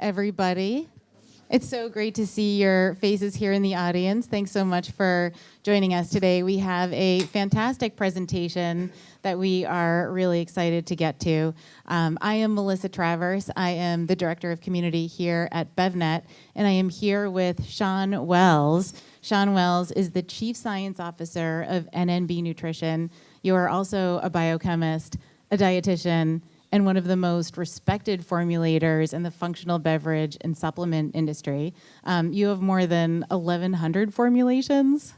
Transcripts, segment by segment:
everybody. It's so great to see your faces here in the audience. Thanks so much for joining us today. We have a fantastic presentation that we are really excited to get to. I am Melissa Travers. I am the Director of Community here at BevNet, and I am here with Shawn Wells. Shawn Wells is the Chief Science Officer of NNB Nutrition. You are also a biochemist, a dietitian, and one of the most respected formulators in the functional beverage and supplement industry. You have more than 1,100 formulations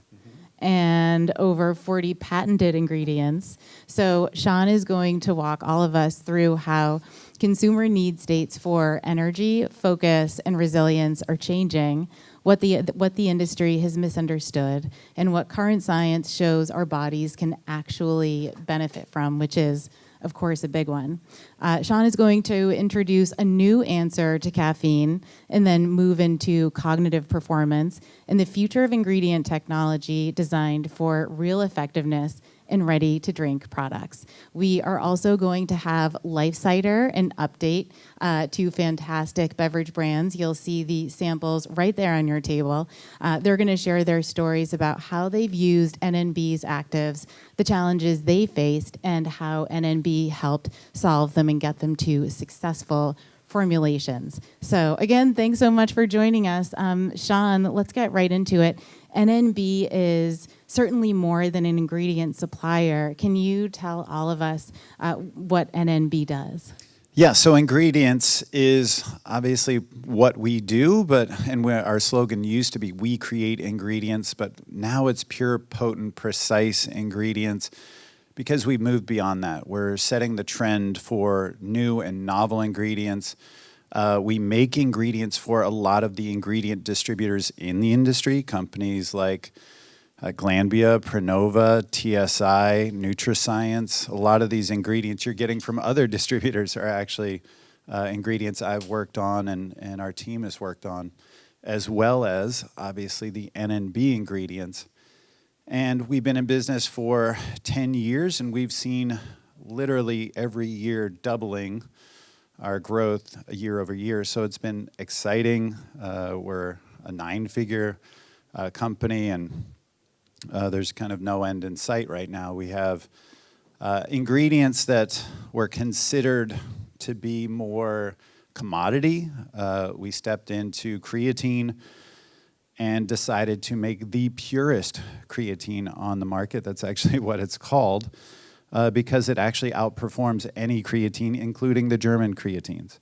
and over 40 patented ingredients. So Shawn is going to walk all of us through how consumer need states for energy, focus, and resilience are changing, what the industry has misunderstood, and what current science shows our bodies can actually benefit from, which is, of course, a big one. Shawn is going to introduce a new answer to caffeine and then move into cognitive performance and the future of ingredient technology designed for real effectiveness in ready-to-drink products. We are also going to have Life Cider, an update to fantastic beverage brands. You'll see the samples right there on your table. They're going to share their stories about how they've used NNB's actives, the challenges they faced, and how NNB helped solve them and get them to successful formulations. So again, thanks so much for joining us. Shawn, let's get right into it. NNB is certainly more than an ingredient supplier. Can you tell all of us what NNB does? Yeah, so ingredients is obviously what we do, our slogan used to be, we create ingredients, but now it's pure, potent, precise ingredients because we've moved beyond that. We're setting the trend for new and novel ingredients. We make ingredients for a lot of the ingredient distributors in the industry, companies like Glanbia, Pronova, TSI, NutraScience. A lot of these ingredients you're getting from other distributors are actually ingredients I've worked on and our team has worked on, as well as obviously the NNB ingredients. And we've been in business for 10 years and we've seen literally every year doubling our growth year over year. So it's been exciting. We're a 9-figure company and there's kind of no end in sight right now. We have ingredients that were considered to be more commodity. We stepped into creatine and decided to make the purest creatine on the market. That's actually what it's called, because it actually outperforms any creatine, including the German creatines.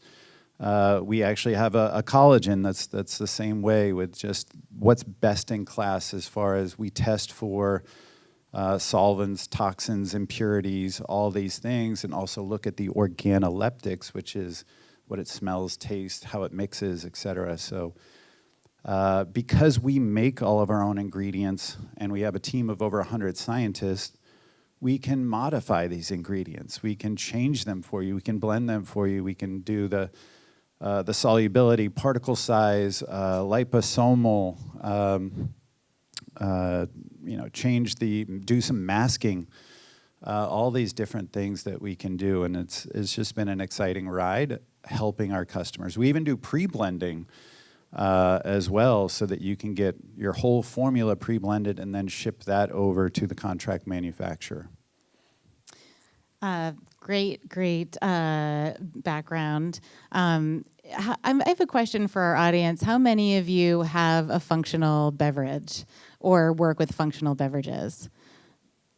We actually have a collagen that's the same way, with just what's best in class as far as we test for solvents, toxins, impurities, all these things, and also look at the organoleptics, which is what it smells, tastes, how it mixes, etc. So because we make all of our own ingredients and we have a team of over 100 scientists, we can modify these ingredients. We can change them for you. We can blend them for you. We can do the solubility, particle size, liposomal, do some masking, all these different things that we can do, and it's just been an exciting ride helping our customers. We even do pre-blending as well, so that you can get your whole formula pre-blended and then ship that over to the contract manufacturer. Great background. I have a question for our audience. How many of you have a functional beverage or work with functional beverages?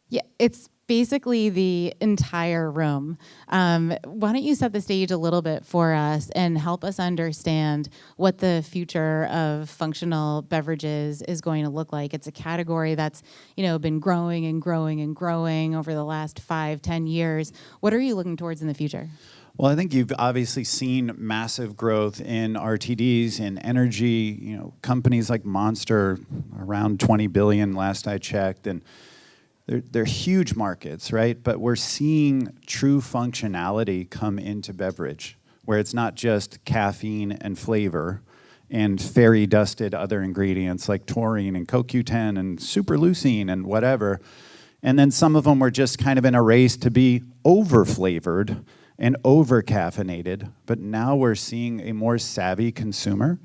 Yeah, it's basically the entire room. Why don't you set the stage a little bit for us and help us understand what the future of functional beverages is going to look like? It's a category that's been growing and growing and growing over the last 5-10 years. What are you looking towards in the future? Well, I think you've obviously seen massive growth in RTDs, in energy. Companies like Monster, around 20 billion last I checked, and they're huge markets, right? But we're seeing true functionality come into beverage, where it's not just caffeine and flavor and fairy dusted other ingredients like taurine and CoQ10 and superleucine and whatever. And then some of them were just kind of in a race to be over flavored and over-caffeinated, but now we're seeing a more savvy consumer,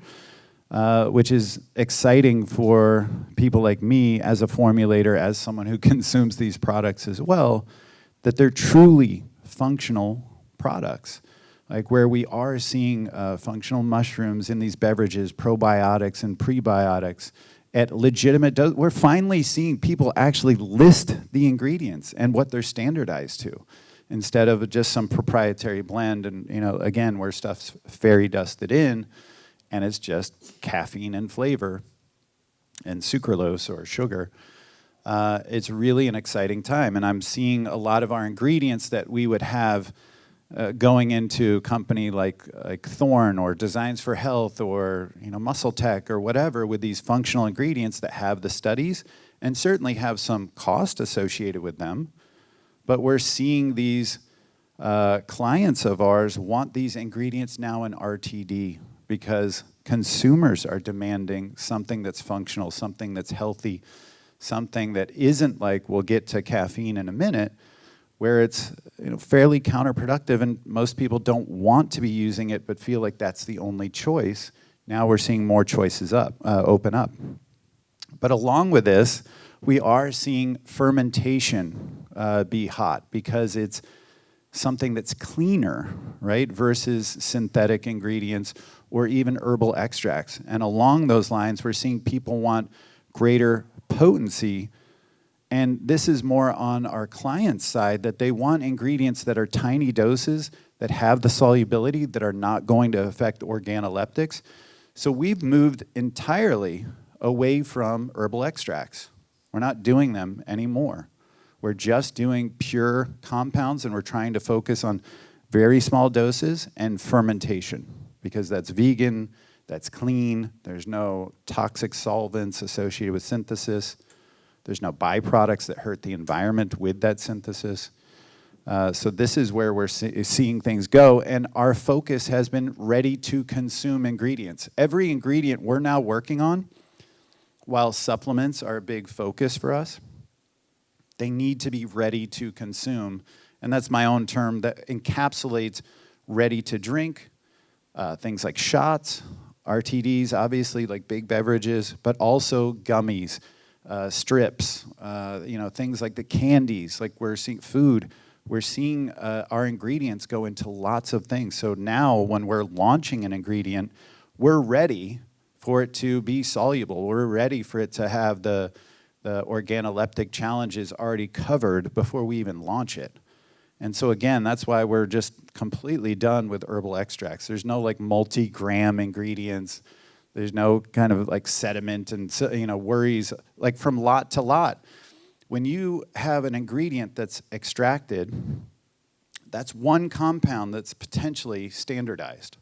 which is exciting for people like me as a formulator, as someone who consumes these products as well, that they're truly functional products. Like where we are seeing functional mushrooms in these beverages, probiotics and prebiotics at legitimate dose. We're finally seeing people actually list the ingredients and what they're standardized to, instead of just some proprietary blend and, again, where stuff's fairy dusted in and it's just caffeine and flavor and sucralose or sugar. It's really an exciting time, and I'm seeing a lot of our ingredients that we would have going into a company like Thorne or Designs for Health or Muscle Tech or whatever, with these functional ingredients that have the studies and certainly have some cost associated with them. But we're seeing these clients of ours want these ingredients now in RTD because consumers are demanding something that's functional, something that's healthy, something that isn't like, we'll get to caffeine in a minute, where it's fairly counterproductive and most people don't want to be using it but feel like that's the only choice. Now we're seeing more choices open up. But along with this, we are seeing fermentation be hot because it's something that's cleaner, right, versus synthetic ingredients or even herbal extracts. And along those lines, we're seeing people want greater potency. And this is more on our clients' side, that they want ingredients that are tiny doses, that have the solubility, that are not going to affect organoleptics. So we've moved entirely away from herbal extracts. We're not doing them anymore. We're just doing pure compounds, and we're trying to focus on very small doses and fermentation, because that's vegan, that's clean, there's no toxic solvents associated with synthesis, there's no byproducts that hurt the environment with that synthesis. So this is where we're seeing things go, and our focus has been ready-to-consume ingredients. Every ingredient we're now working on, while supplements are a big focus for us, they need to be ready to consume, and that's my own term that encapsulates ready to drink, things like shots, RTDs, obviously, like big beverages, but also gummies, strips, things like the candies, like we're seeing food. We're seeing our ingredients go into lots of things. So now when we're launching an ingredient, we're ready for it to be soluble. We're ready for it to have the organoleptic challenges already covered before we even launch it. And so again, that's why we're just completely done with herbal extracts. There's no like multi-gram ingredients. There's no kind of like sediment and worries like from lot to lot. When you have an ingredient that's extracted, that's one compound that's potentially standardized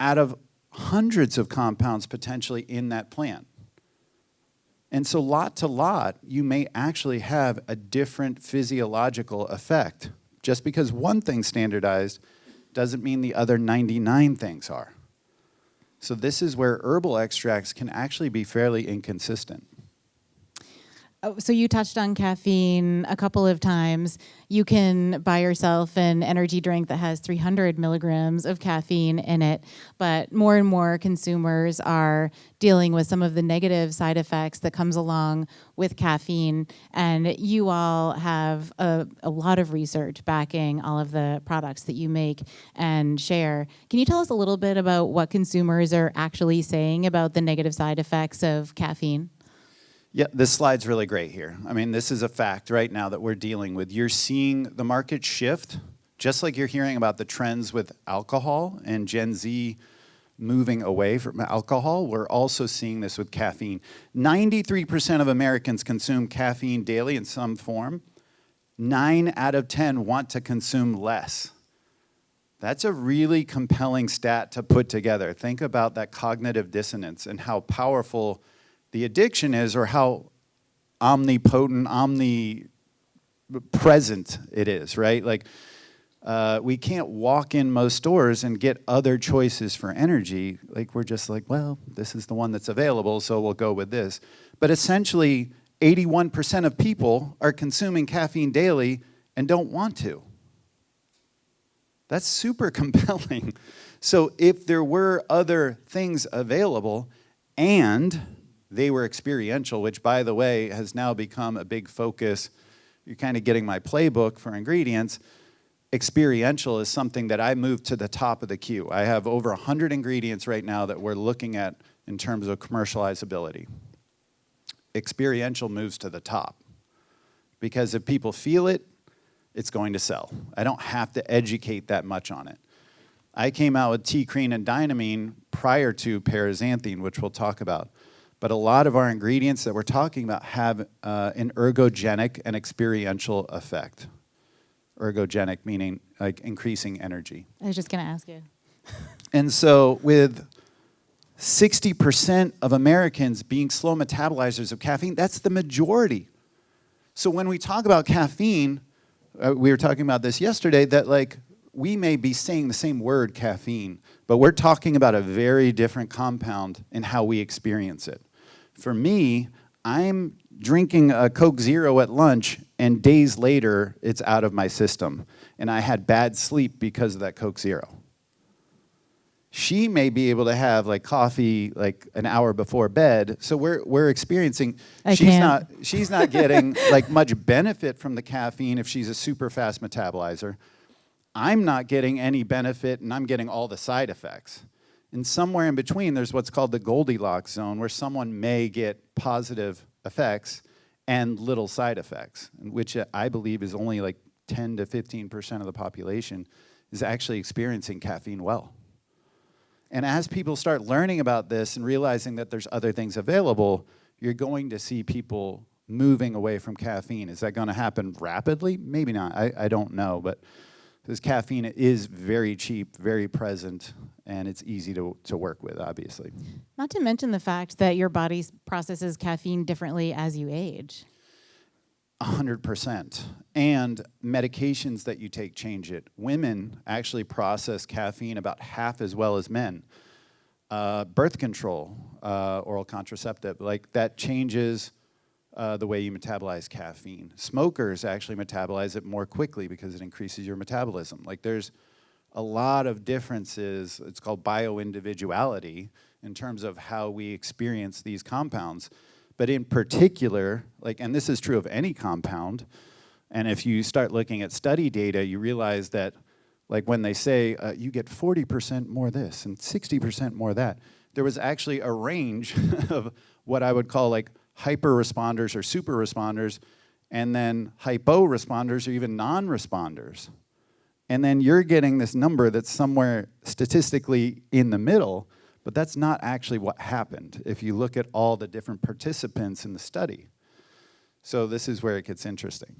out of hundreds of compounds potentially in that plant. And so lot to lot, you may actually have a different physiological effect. Just because one thing's standardized doesn't mean the other 99 things are. So this is where herbal extracts can actually be fairly inconsistent. So you touched on caffeine a couple of times. You can buy yourself an energy drink that has 300 milligrams of caffeine in it, but more and more consumers are dealing with some of the negative side effects that comes along with caffeine, and you all have a lot of research backing all of the products that you make and share. Can you tell us a little bit about what consumers are actually saying about the negative side effects of caffeine? Yeah, this slide's really great here. I mean, this is a fact right now that we're dealing with. You're seeing the market shift, just like you're hearing about the trends with alcohol and Gen Z moving away from alcohol. We're also seeing this with caffeine. 93% of Americans consume caffeine daily in some form. 9 out of 10 want to consume less. That's a really compelling stat to put together. Think about that cognitive dissonance and how powerful the addiction is, or how omnipotent, omnipresent it is, right? Like, we can't walk in most stores and get other choices for energy. Like, we're just like, well, this is the one that's available, so we'll go with this. But essentially, 81% of people are consuming caffeine daily and don't want to. That's super compelling. So if there were other things available and they were experiential, which, by the way, has now become a big focus. You're kind of getting my playbook for ingredients. Experiential is something that I moved to the top of the queue. I have over 100 ingredients right now that we're looking at in terms of commercializability. Experiential moves to the top because if people feel it, it's going to sell. I don't have to educate that much on it. I came out with T-crene and dynamine prior to Parisanthine, which we'll talk about. But a lot of our ingredients that we're talking about have an ergogenic and experiential effect. Ergogenic meaning like increasing energy. I was just going to ask you. And so with 60% of Americans being slow metabolizers of caffeine, that's the majority. So when we talk about caffeine, we were talking about this yesterday, that like we may be saying the same word, caffeine, but we're talking about a very different compound in how we experience it. For me, I'm drinking a Coke Zero at lunch, and days later, it's out of my system. And I had bad sleep because of that Coke Zero. She may be able to have like coffee like an hour before bed, so we're experiencing. She's not getting like much benefit from the caffeine if she's a super fast metabolizer. I'm not getting any benefit, and I'm getting all the side effects. And somewhere in between, there's what's called the Goldilocks zone, where someone may get positive effects and little side effects, which I believe is only like 10 to 15% of the population is actually experiencing caffeine well. And as people start learning about this and realizing that there's other things available, you're going to see people moving away from caffeine. Is that going to happen rapidly? Maybe not. I don't know. But because caffeine is very cheap, very present, and it's easy to work with, obviously. Not to mention the fact that your body processes caffeine differently as you age. 100%. And medications that you take change it. Women actually process caffeine about half as well as men. Birth control, oral contraceptive, like that changes the way you metabolize caffeine. Smokers actually metabolize it more quickly because it increases your metabolism. Like there's a lot of differences. It's called bioindividuality in terms of how we experience these compounds. But in particular, like, and this is true of any compound, and if you start looking at study data, you realize that, like when they say you get 40% more this and 60% more that, there was actually a range of what I would call like hyper responders or super responders, and then hypo responders or even non-responders. And then you're getting this number that's somewhere statistically in the middle, but that's not actually what happened if you look at all the different participants in the study. So this is where it gets interesting.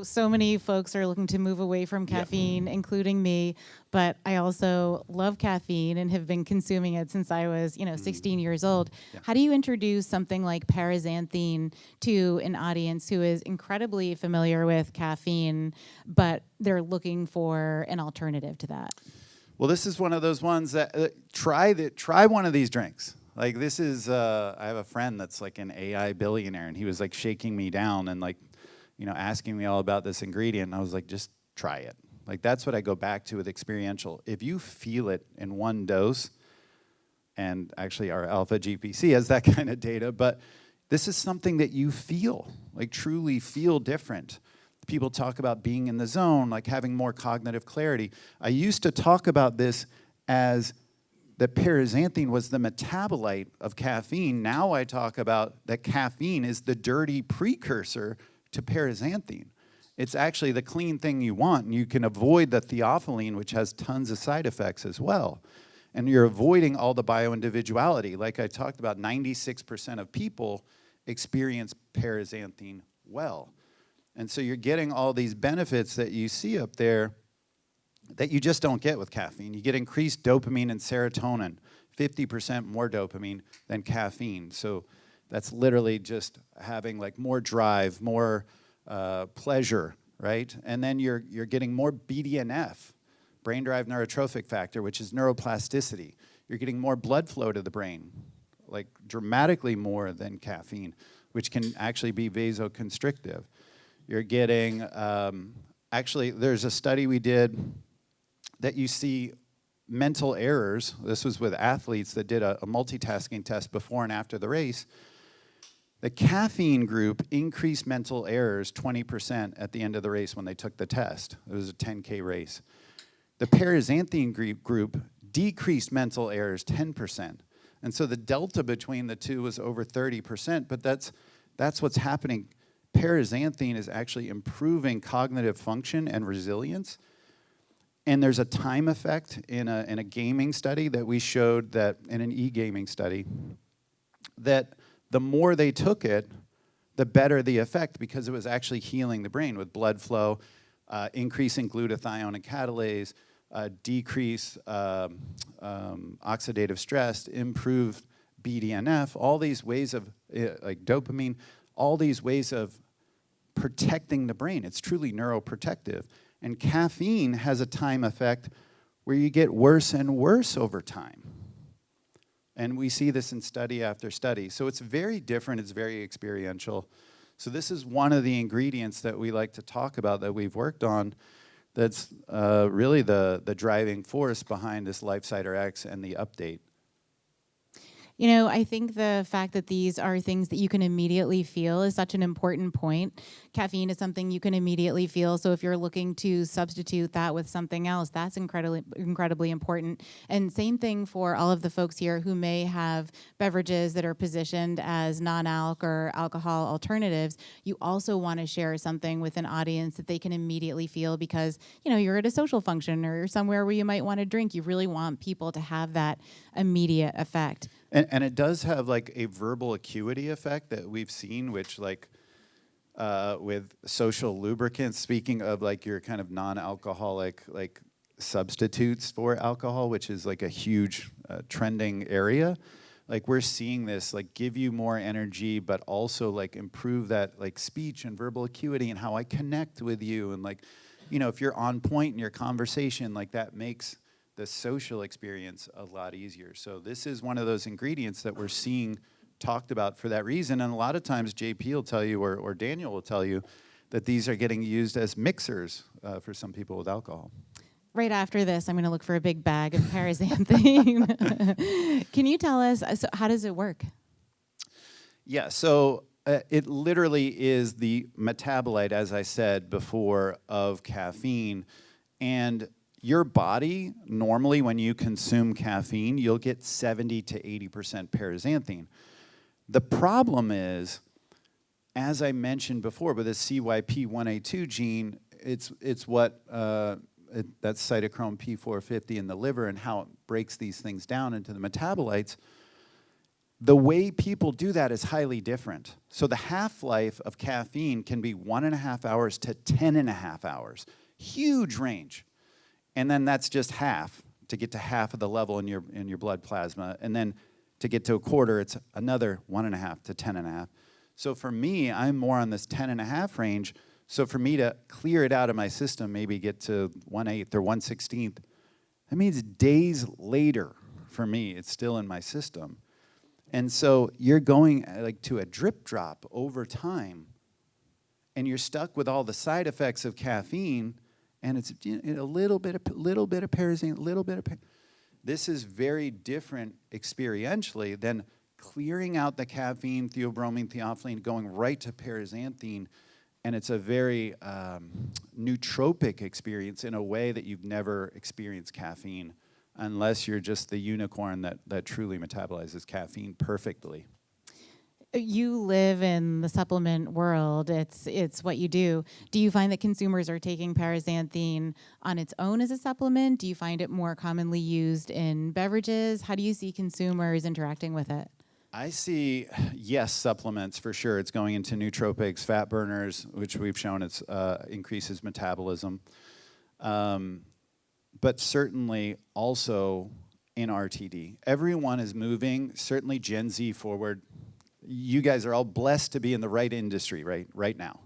So many folks are looking to move away from caffeine, including me, but I also love caffeine and have been consuming it since I was, 16 years old. Yeah. How do you introduce something like Parisanthine to an audience who is incredibly familiar with caffeine, but they're looking for an alternative to that? Well, this is one of those ones that try one of these drinks. Like this is, I have a friend that's like an AI billionaire, and he was like shaking me down and like, asking me all about this ingredient. And I was like, just try it. Like that's what I go back to with experiential. If you feel it in one dose, and actually our alpha GPC has that kind of data, but this is something that you feel, like truly feel different. People talk about being in the zone, like having more cognitive clarity. I used to talk about this as that Parisanthine was the metabolite of caffeine. Now I talk about that caffeine is the dirty precursor to Parisanthine. It's actually the clean thing you want, and you can avoid the theophylline, which has tons of side effects as well. And you're avoiding all the bioindividuality. Like I talked about, 96% of people experience Parisanthine well. And so you're getting all these benefits that you see up there that you just don't get with caffeine. You get increased dopamine and serotonin, 50% more dopamine than caffeine. So that's literally just having like more drive, more pleasure, right? And then you're getting more BDNF, brain-derived neurotrophic factor, which is neuroplasticity. You're getting more blood flow to the brain, like dramatically more than caffeine, which can actually be vasoconstrictive. You're getting Actually, there's a study we did that you see mental errors. This was with athletes that did a multitasking test before and after the race. The caffeine group increased mental errors 20% at the end of the race when they took the test. It was a 10K race. The Parisanthine group decreased mental errors 10%. And so the delta between the two was over 30%, but that's what's happening. Parisanthine is actually improving cognitive function and resilience. And there's a time effect in a gaming study that we showed, that in an e-gaming study, that the more they took it, the better the effect, because it was actually healing the brain with blood flow, increasing glutathione and catalase, decrease oxidative stress, improved BDNF, all these ways of, like dopamine, all these ways of protecting the brain. It's truly neuroprotective. And caffeine has a time effect where you get worse and worse over time. And we see this in study after study. So it's very different, it's very experiential. So this is one of the ingredients that we like to talk about that we've worked on, that's really the driving force behind this LifeCyder X and the update. You know, I think the fact that these are things that you can immediately feel is such an important point. Caffeine is something you can immediately feel. So if you're looking to substitute that with something else, that's incredibly important. And same thing for all of the folks here who may have beverages that are positioned as non-alc or alcohol alternatives. You also want to share something with an audience that they can immediately feel, because, you know, you're at a social function or you're somewhere where you might want to drink. You really want people to have that immediate effect. And it does have like a verbal acuity effect that we've seen, which like with social lubricants, speaking of like your kind of non-alcoholic like substitutes for alcohol, which is like a huge trending area. Like we're seeing this like give you more energy, but also like improve that like speech and verbal acuity and how I connect with you. And like, you know, if you're on point in your conversation, like that makes the social experience a lot easier. So this is one of those ingredients that we're seeing talked about for that reason. And a lot of times JP will tell you, or Daniel will tell you, that these are getting used as mixers for some people with alcohol. Right after this, I'm going to look for a big bag of Parisanthine. Can you tell us, so how does it work? Yeah, so it literally is the metabolite, as I said before, of caffeine. And your body, normally when you consume caffeine, you'll get 70 to 80% Parisanthine. The problem is, as I mentioned before, with the CYP1A2 gene, it's what, that's cytochrome P450 in the liver and how it breaks these things down into the metabolites. The way people do that is highly different. So the half-life of caffeine can be 1.5 hours to 10.5 hours. Huge range. And then that's just half, to get to half of the level in your blood plasma. And then to get to a quarter, it's another 1.5 to 10.5. So for me, I'm more on this 10.5 range. So for me to clear it out of my system, maybe get to 1/8 or 1/16, that means days later for me, it's still in my system. And so you're going like to a drip drop over time, and you're stuck with all the side effects of caffeine. And it's a little bit of Parisanthine, a little bit of. This is very different experientially than clearing out the caffeine, theobromine, theophylline, going right to Parisanthine, and it's a very nootropic experience in a way that you've never experienced caffeine, unless you're just the unicorn that truly metabolizes caffeine perfectly. You live in the supplement world. It's what you do. Do you find that consumers are taking Parisanthine on its own as a supplement? Do you find it more commonly used in beverages? How do you see consumers interacting with it? I see, yes, supplements for sure. It's going into nootropics, fat burners, which we've shown it increases metabolism. But certainly also in RTD. Everyone is moving, certainly Gen Z forward. You guys are all blessed to be in the right industry right now,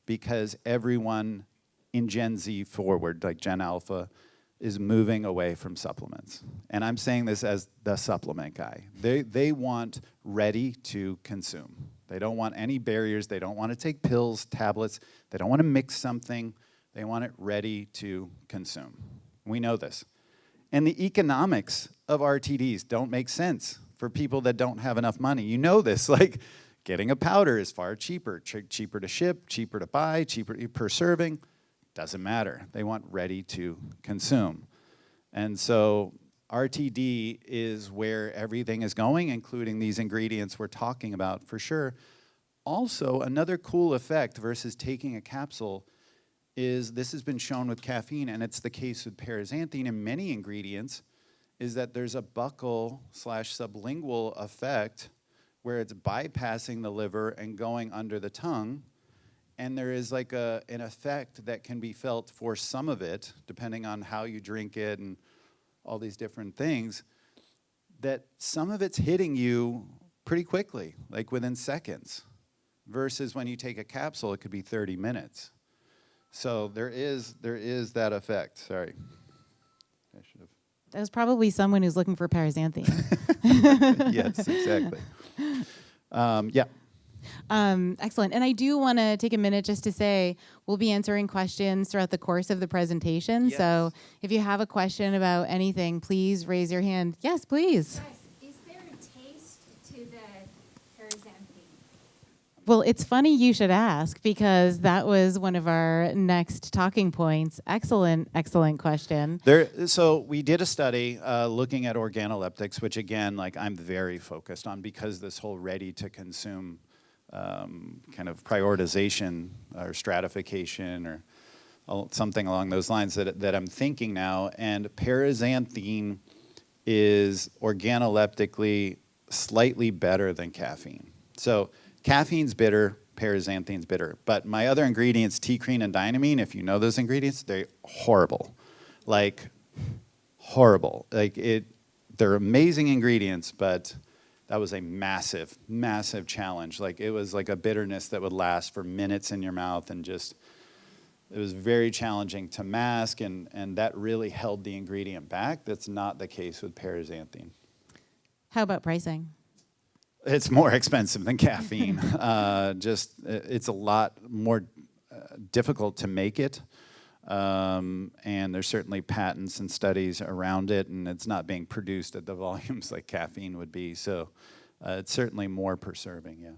because everyone in Gen Z forward, like Gen Alpha, is moving away from supplements. And I'm saying this as the supplement guy. They want ready to consume. They don't want any barriers. They don't want to take pills, tablets. They don't want to mix something. They want it ready to consume. We know this. And the economics of RTDs don't make sense for people that don't have enough money. You know this, like getting a powder is far cheaper, cheaper to ship, cheaper to buy, cheaper per serving. Doesn't matter. They want ready to consume. And so RTD is where everything is going, including these ingredients we're talking about for sure. Also, another cool effect versus taking a capsule is this has been shown with caffeine, and it's the case with Parisanthine and many ingredients, is that there's a buccal/sublingual effect where it's bypassing the liver and going under the tongue, and there is like an effect that can be felt for some of it, depending on how you drink it and all these different things, that some of it's hitting you pretty quickly, like within seconds, versus when you take a capsule, it could be 30 minutes. So there is that effect. Sorry. I should have. That was probably someone who's looking for Parisanthine. Yes, exactly. Yeah. Excellent. And I do want to take a minute just to say we'll be answering questions throughout the course of the presentation. Yes. So if you have a question about anything, please raise your hand. Yes, please. Yes. Is there a taste to the Parisanthine? Well, it's funny you should ask because that was one of our next talking points. Excellent, excellent question. So we did a study looking at organoleptics, which again, like I'm very focused on because this whole ready-to-consume kind of prioritization or stratification or something along those lines that I'm thinking now. And Parisanthine is organoleptically slightly better than caffeine. So caffeine's bitter, Parisanthine's bitter. But my other ingredients, T-crene and dynamine, if you know those ingredients, they're horrible. Like, horrible. Like, they're amazing ingredients, but that was a massive, massive challenge. Like, it was like a bitterness that would last for minutes in your mouth and just, it was very challenging to mask, and that really held the ingredient back. That's not the case with Parisanthine. How about pricing? It's more expensive than caffeine. It's a lot more difficult to make it. And there's certainly patents and studies around it, and it's not being produced at the volumes like caffeine would be. So it's certainly more per serving, yeah.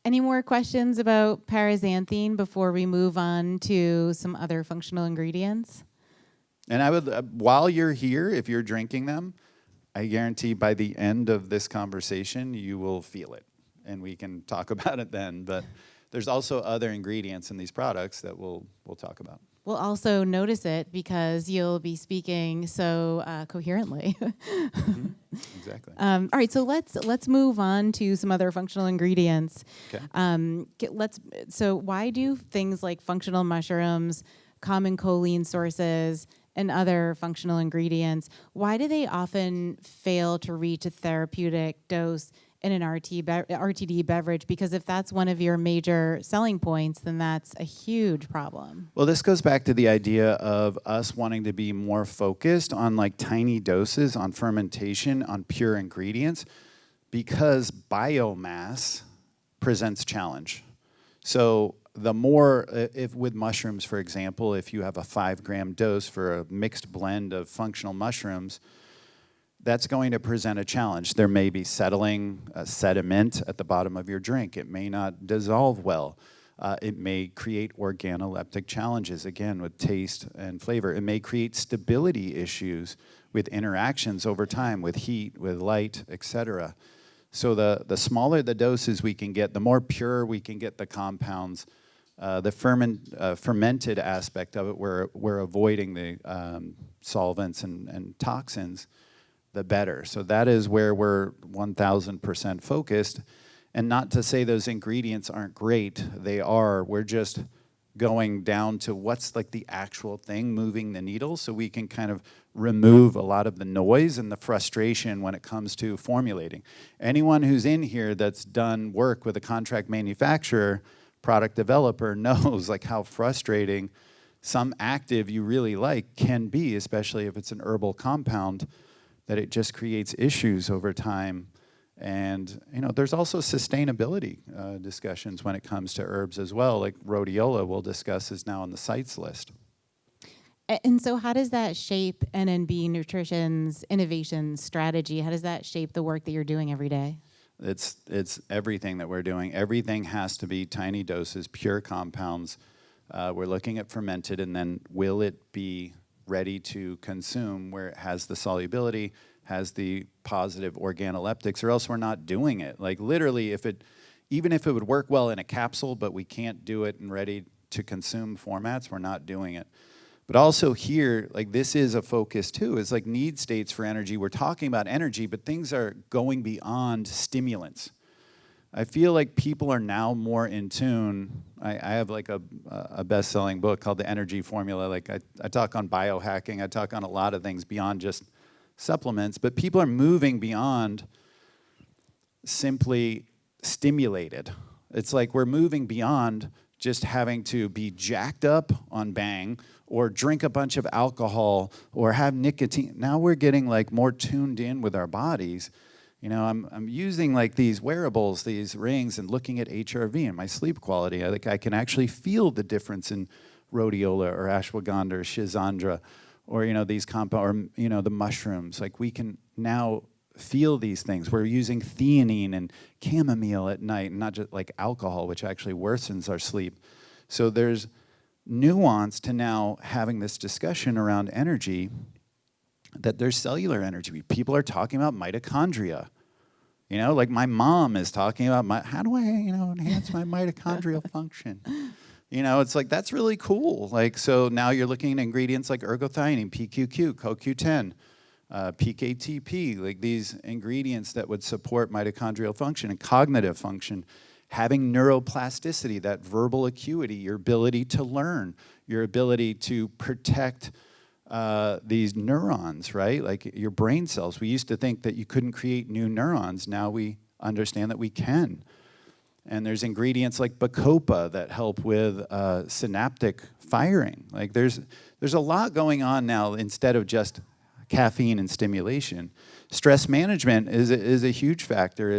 Any more questions about Parisanthine before we move on to some other functional ingredients? And I would, while you're here, if you're drinking them, I guarantee by the end of this conversation, you will feel it. And we can talk about it then. But there's also other ingredients in these products that we'll talk about. We'll also notice it because you'll be speaking so coherently. Mm-hmm. Exactly. All right, so let's move on to some other functional ingredients. Okay. So why do things like functional mushrooms, common choline sources, and other functional ingredients, why do they often fail to reach a therapeutic dose in an RTD beverage? Because if that's one of your major selling points, then that's a huge problem. Well, this goes back to the idea of us wanting to be more focused on like tiny doses, on fermentation, on pure ingredients, because biomass presents challenge. So the more, if with mushrooms, for example, if you have a 5-gram dose for a mixed blend of functional mushrooms, that's going to present a challenge. There may be settling sediment at the bottom of your drink. It may not dissolve well. It may create organoleptic challenges, again, with taste and flavor. It may create stability issues with interactions over time, with heat, with light, etc. So the smaller the doses we can get, the more pure we can get the compounds. The fermented aspect of it, we're avoiding the solvents and toxins, the better. So that is where we're 1,000% focused. And not to say those ingredients aren't great, they are. We're just going down to what's like the actual thing moving the needle, so we can kind of remove a lot of the noise and the frustration when it comes to formulating. Anyone who's in here that's done work with a contract manufacturer, product developer, knows like how frustrating some active you really like can be, especially if it's an herbal compound, that it just creates issues over time. And there's also sustainability discussions when it comes to herbs as well. Like rhodiola, we'll discuss, is now on the CITES list. And so how does that shape NNB Nutrition's innovation strategy? How does that shape the work that you're doing every day? It's everything that we're doing. Everything has to be tiny doses, pure compounds. We're looking at fermented, and then will it be ready to consume where it has the solubility, has the positive organoleptics, or else we're not doing it. Like literally, even if it would work well in a capsule, but we can't do it in ready to consume formats, we're not doing it. But also here, like this is a focus too. It's like need states for energy. We're talking about energy, but things are going beyond stimulants. I feel like people are now more in tune. I have like a best-selling book called The Energy Formula. Like I talk on biohacking. I talk on a lot of things beyond just supplements, but people are moving beyond simply stimulated. It's like we're moving beyond just having to be jacked up on Bang or drink a bunch of alcohol or have nicotine. Now we're getting like more tuned in with our bodies. I'm using like these wearables, these rings, and looking at HRV and my sleep quality. I can actually feel the difference in rhodiola or ashwagandha or schizandra or these compounds or the mushrooms. Like we can now feel these things. We're using theanine and chamomile at night, and not just like alcohol, which actually worsens our sleep. So there's nuance to now having this discussion around energy, that there's cellular energy. People are talking about mitochondria. Like my mom is talking about how do I, enhance my mitochondrial function? It's like, that's really cool. Like, so now you're looking at ingredients like ergothioneine, PQQ, CoQ10, PKTP, like these ingredients that would support mitochondrial function and cognitive function, having neuroplasticity, that verbal acuity, your ability to learn, your ability to protect these neurons, right? Like your brain cells. We used to think that you couldn't create new neurons. Now we understand that we can. And there's ingredients like bacopa that help with synaptic firing. Like there's a lot going on now instead of just caffeine and stimulation. Stress management is a huge factor.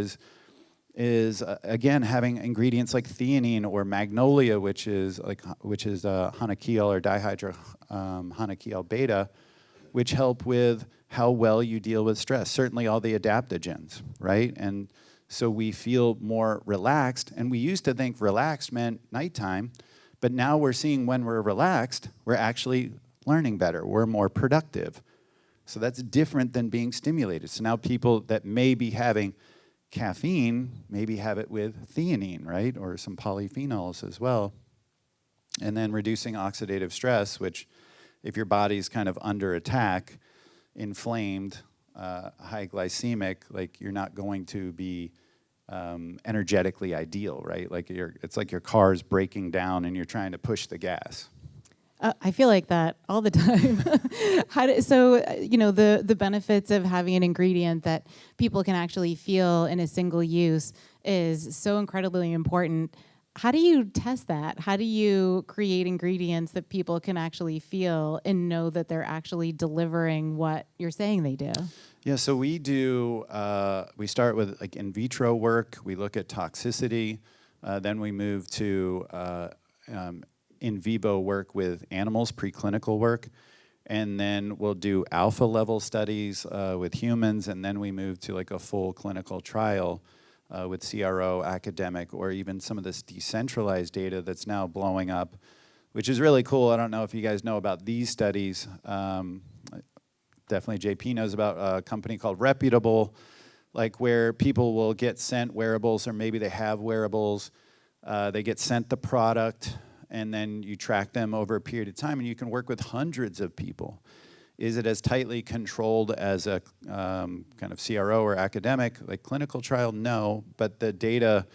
Is again having ingredients like theanine or magnolia, which is hanakiol or dihydrohanakiol beta, which help with how well you deal with stress. Certainly all the adaptogens, right? And so we feel more relaxed. And we used to think relaxed meant nighttime, but now we're seeing when we're relaxed, we're actually learning better. We're more productive. So that's different than being stimulated. So now people that may be having caffeine maybe have it with theanine, right? Or some polyphenols as well. And then reducing oxidative stress, which if your body's kind of under attack, inflamed, high glycemic, like you're not going to be energetically ideal, right? Like it's like your car's breaking down and you're trying to push the gas. I feel like that all the time. The benefits of having an ingredient that people can actually feel in a single use is so incredibly important. How do you test that? How do you create ingredients that people can actually feel and know that they're actually delivering what you're saying they do? Yeah, so we start with like in vitro work. We look at toxicity. Then we move to in vivo work with animals, preclinical work, and then we'll do alpha level studies with humans, and then we move to like a full clinical trial with CRO, academic, or even some of this decentralized data that's now blowing up, which is really cool. I don't know if you guys know about these studies. Definitely JP knows about a company called Reputable, like where people will get sent wearables, or maybe they have wearables. They get sent the product, and then you track them over a period of time, and you can work with hundreds of people. Is it as tightly controlled as a kind of CRO or academic, like clinical trial? No, but the data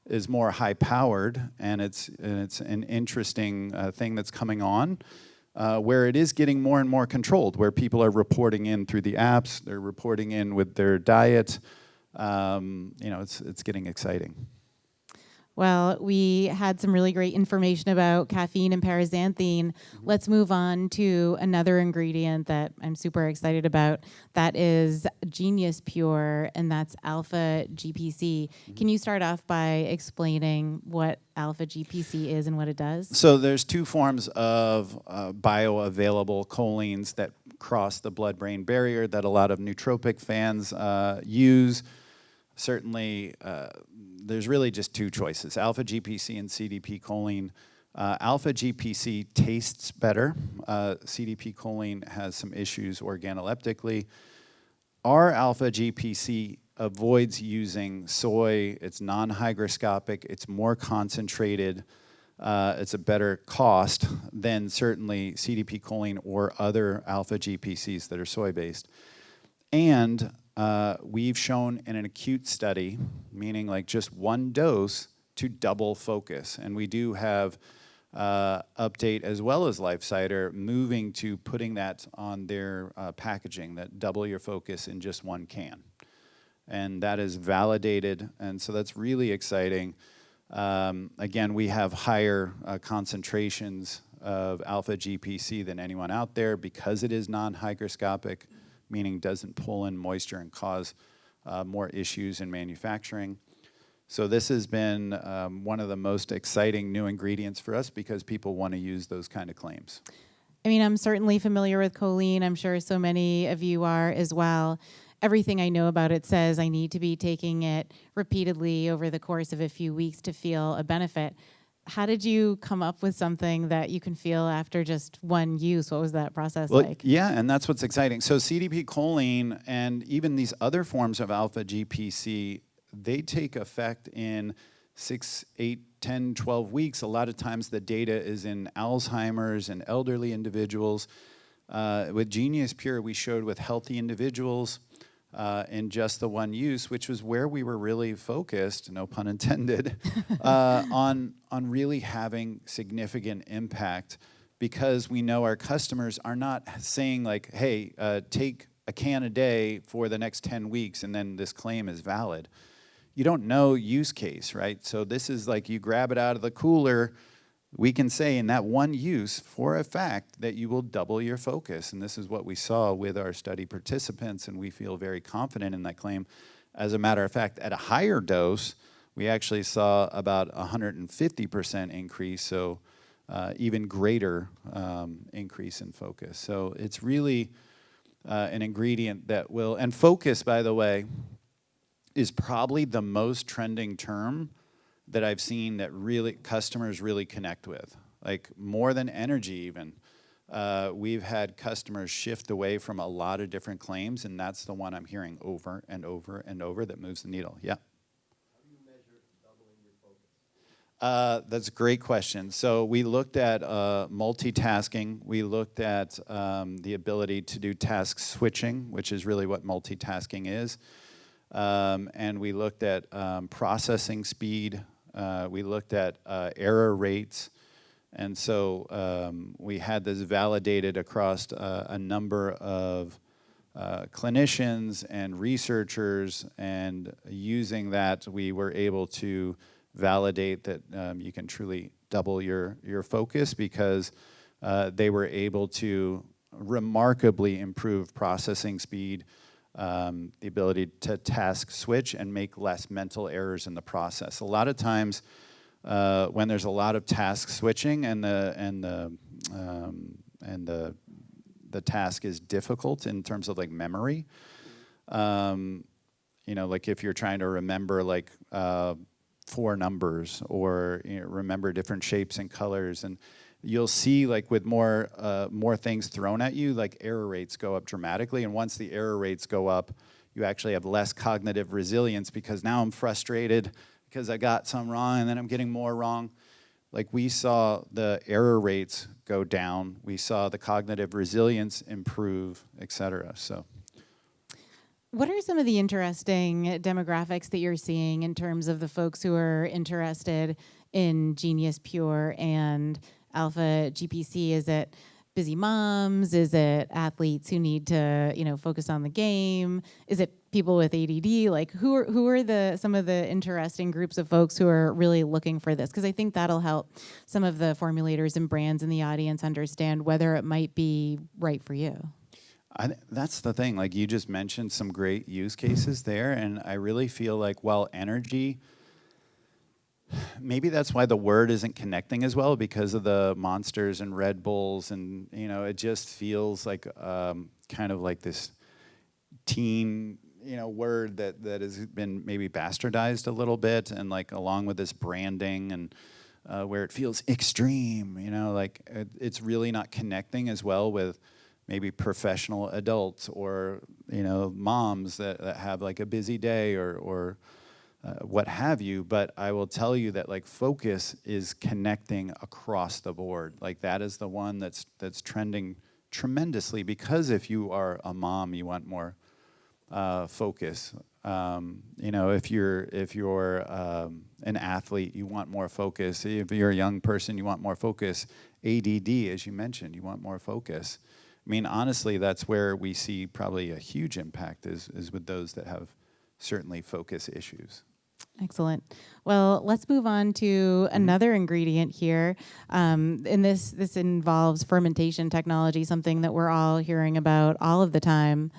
is more high-powered, and it's an interesting thing that's coming on, where it is getting more and more controlled, where people are reporting in through the apps, they're reporting in with their diet. It's getting exciting. Well, we had some really great information about caffeine and parisanthine. Let's move on to another ingredient that I'm super excited about. That is Genius Pure, and that's alpha GPC. Can you start off by explaining what alpha GPC is and what it does? So there's two forms of bioavailable cholines that cross the blood-brain barrier that a lot of nootropic fans use. Certainly, there's really just two choices, alpha GPC and CDP choline. Alpha GPC tastes better. CDP choline has some issues organoleptically. Our alpha GPC avoids using soy. It's non-hygroscopic. It's more concentrated. It's a better cost than certainly CDP choline or other alpha GPCs that are soy-based. And we've shown in an acute study, meaning like just one dose, to double focus. And we do have Update as well as Life Cider moving to putting that on their packaging, that double your focus in just one can. And that is validated, and so that's really exciting. Again, we have higher concentrations of alpha GPC than anyone out there because it is non-hygroscopic, meaning doesn't pull in moisture and cause more issues in manufacturing. So this has been one of the most exciting new ingredients for us because people want to use those kind of claims. I mean, I'm certainly familiar with choline. I'm sure so many of you are as well. Everything I know about it says I need to be taking it repeatedly over the course of a few weeks to feel a benefit. How did you come up with something that you can feel after just one use? What was that process like? Yeah, and that's what's exciting. So CDP choline and even these other forms of alpha GPC, they take effect in 6, 8, 10, 12 weeks. A lot of times the data is in Alzheimer's and elderly individuals. With Genius Pure, we showed with healthy individuals in just the one use, which was where we were really focused, no pun intended, on really having significant impact, because we know our customers are not saying like, hey, take a can a day for the next 10 weeks and then this claim is valid. You don't know use case, right? So this is like you grab it out of the cooler. We can say in that one use for a fact that you will double your focus. And this is what we saw with our study participants, and we feel very confident in that claim. As a matter of fact, at a higher dose, we actually saw about 150% increase, so even greater increase in focus. So it's really an ingredient that will, and focus, by the way, is probably the most trending term that I've seen that really customers really connect with, like more than energy even. We've had customers shift away from a lot of different claims, and that's the one I'm hearing over and over and over that moves the needle. Yeah. How do you measure doubling your focus? That's a great question. So we looked at multitasking. We looked at the ability to do task switching, which is really what multitasking is. And we looked at processing speed. We looked at error rates. And so we had this validated across a number of clinicians and researchers, and using that, we were able to validate that you can truly double your focus, because they were able to remarkably improve processing speed, the ability to task switch and make less mental errors in the process. A lot of times when there's a lot of task switching and the task is difficult in terms of like memory, you know, like if you're trying to remember like 4 numbers, or remember different shapes and colors, and you'll see like with more things thrown at you, like error rates go up dramatically. And once the error rates go up, you actually have less cognitive resilience, because now I'm frustrated because I got some wrong and then I'm getting more wrong. Like we saw the error rates go down, we saw the cognitive resilience improve, et cetera. So. What are some of the interesting demographics that you're seeing in terms of the folks who are interested in Genius Pure and alpha GPC? Is it busy moms? Is it athletes who need to, focus on the game? Is it people with ADD? Like, who are some of the interesting groups of folks who are really looking for this? Because I think that'll help some of the formulators and brands in the audience understand whether it might be right for you. That's the thing. Like, you just mentioned some great use cases there, and I really feel like while energy, maybe that's why the word isn't connecting as well, because of the Monsters and Red Bulls, and it just feels like kind of like this teen word that has been maybe bastardized a little bit, and like along with this branding and where it feels extreme, like it's really not connecting as well with maybe professional adults or moms that have like a busy day or what have you. But I will tell you that like focus is connecting across the board. Like that is the one that's trending tremendously, because if you are a mom, you want more focus. If you're an athlete, you want more focus. If you're a young person, you want more focus. ADD, as you mentioned, you want more focus. I mean, honestly, that's where we see probably a huge impact is with those that have certainly focus issues. Excellent. Well, let's move on to another ingredient here. And this involves fermentation technology, something that we're all hearing about all of the time.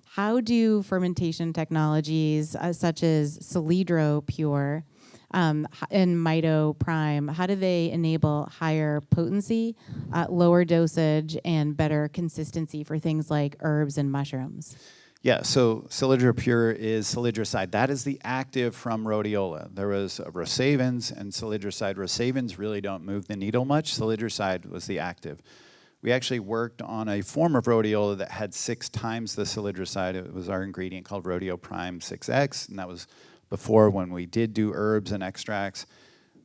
How do fermentation technologies such as Celidro Pure and Mito Prime, how do they enable higher potency, lower dosage, and better consistency for things like herbs and mushrooms? Yeah, so Celidro Pure is salidroside. That is the active from rhodiola. There was rosavins and salidroside. Rosavins really don't move the needle much. Salidroside was the active. We actually worked on a form of rhodiola that had 6 times the salidroside. It was our ingredient called Rhodio Prime 6X, and that was before when we did do herbs and extracts.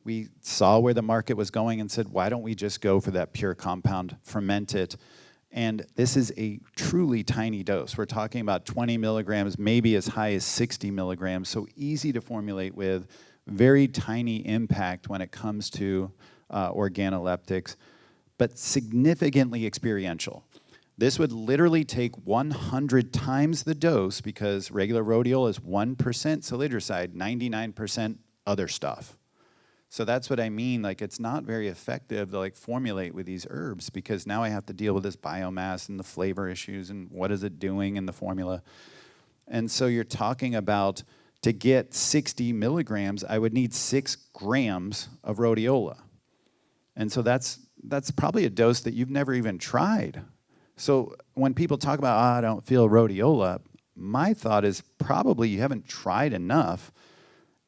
We saw where the market was going and said, why don't we just go for that pure compound, ferment it? And this is a truly tiny dose. We're talking about 20 milligrams, maybe as high as 60 milligrams, so easy to formulate with, very tiny impact when it comes to organoleptics, but significantly experiential. This would literally take 100 times the dose, because regular rhodiola is 1% salidroside, 99% other stuff. So that's what I mean, like it's not very effective to like formulate with these herbs, because now I have to deal with this biomass and the flavor issues and what is it doing in the formula. And so you're talking about, to get 60 milligrams, I would need 6 grams of rhodiola. And so that's probably a dose that you've never even tried. So when people talk about, I don't feel rhodiola, my thought is probably you haven't tried enough.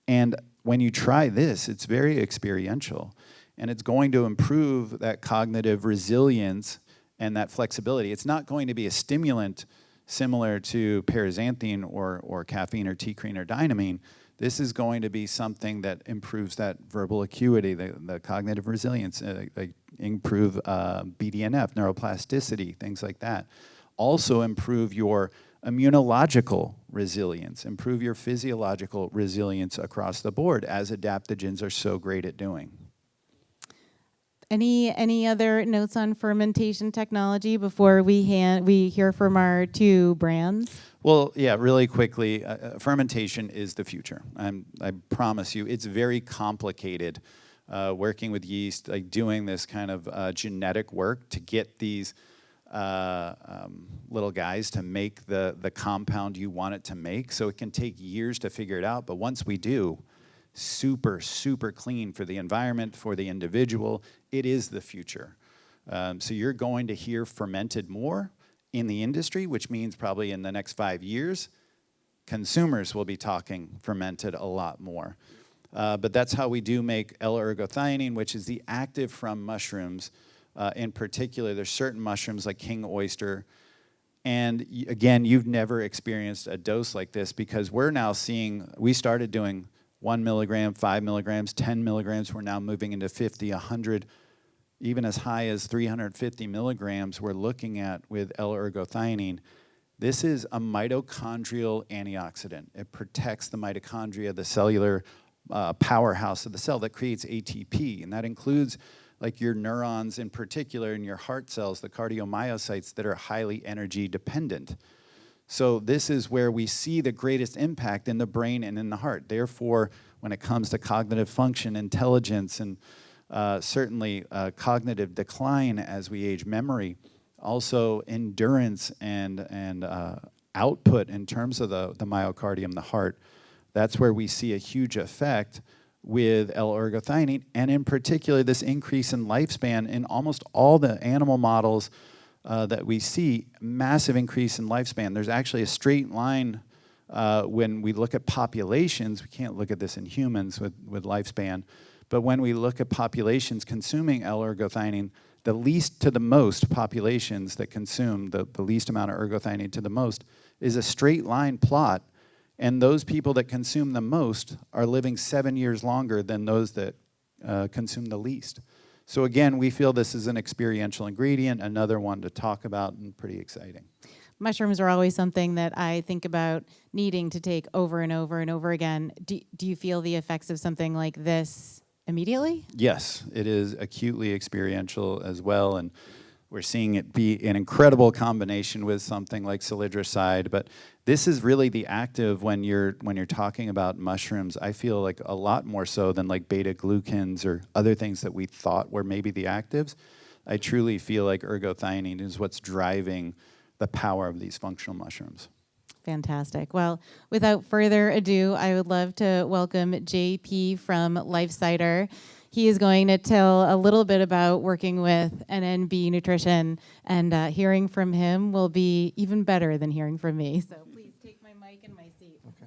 And when you try this, it's very experiential. And it's going to improve that cognitive resilience and that flexibility. It's not going to be a stimulant similar to Parisanthine or caffeine or T-crine or dynamine. This is going to be something that improves that verbal acuity, the cognitive resilience, improve BDNF, neuroplasticity, things like that. Also improve your immunological resilience, improve your physiological resilience across the board, as adaptogens are so great at doing. Any other notes on fermentation technology before we hear from our 2 brands? Well, yeah, really quickly, fermentation is the future. I promise you, it's very complicated working with yeast, like doing this kind of genetic work to get these little guys to make the compound you want it to make. So it can take years to figure it out, but once we do, super, super clean for the environment, for the individual. It is the future. So you're going to hear fermented more in the industry, which means probably in the next 5 years, consumers will be talking fermented a lot more. But that's how we do make L-ergothioneine, which is the active from mushrooms. In particular, there's certain mushrooms like king oyster. And again, you've never experienced a dose like this, because we're now seeing, we started doing 1 milligram, 5 milligrams, 10 milligrams. We're now moving into 50, 100, even as high as 350 milligrams we're looking at with L-ergothioneine. This is a mitochondrial antioxidant. It protects the mitochondria, the cellular powerhouse of the cell that creates ATP, and that includes like your neurons in particular in your heart cells, the cardiomyocytes that are highly energy dependent. So this is where we see the greatest impact in the brain and in the heart. Therefore, when it comes to cognitive function, intelligence, and certainly cognitive decline as we age, memory, also endurance and output in terms of the myocardium, the heart, that's where we see a huge effect with L-ergothioneine, and in particular this increase in lifespan in almost all the animal models that we see, massive increase in lifespan. There's actually a straight line when we look at populations. We can't look at this in humans with lifespan, but when we look at populations consuming L-ergothioneine, the least to the most populations that consume the least amount of ergothioneine to the most is a straight line plot. And those people that consume the most are living 7 years longer than those that consume the least. So again, we feel this is an experiential ingredient, another one to talk about, and pretty exciting. Mushrooms are always something that I think about needing to take over and over and over again. Do you feel the effects of something like this immediately? Yes, it is acutely experiential as well, and we're seeing it be an incredible combination with something like salidroside. But this is really the active when you're talking about mushrooms. I feel like a lot more so than like beta glucans or other things that we thought were maybe the actives. I truly feel like ergothioneine is what's driving the power of these functional mushrooms. Fantastic. Well, without further ado, I would love to welcome JP from LifeCider. He is going to tell a little bit about working with NNB Nutrition, and hearing from him will be even better than hearing from me. So please take my mic and my seat. Okay.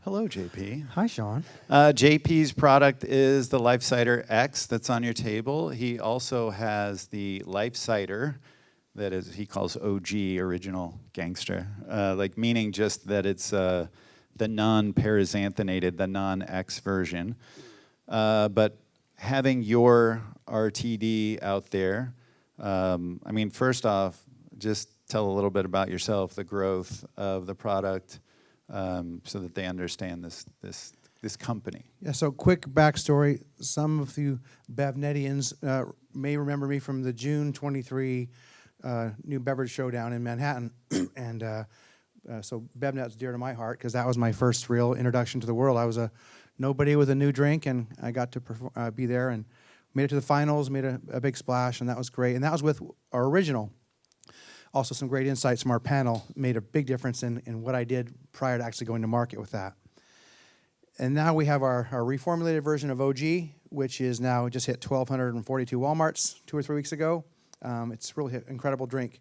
Hello, JP. Hi, Shawn. JP's product is the LifeCider X that's on your table. He also has the LifeCider that is he calls OG, original gangster, like meaning just that it's the non-parasanthinated, the non-X version. But having your RTD out there, I mean, first off, just tell a little bit about yourself, the growth of the product, so that they understand this company. Yeah, so quick backstory. Some of you Bevnetians may remember me from the June 23 new beverage showdown in Manhattan. And so Bevnet's dear to my heart because that was my first real introduction to the world. I was a nobody with a new drink, and I got to be there and made it to the finals, made a big splash, and that was great. And that was with our original. Also, some great insights from our panel made a big difference in what I did prior to actually going to market with that. And now we have our reformulated version of OG, which is now just hit 1,242 Walmarts 2 or 3 weeks ago. It's really an incredible drink.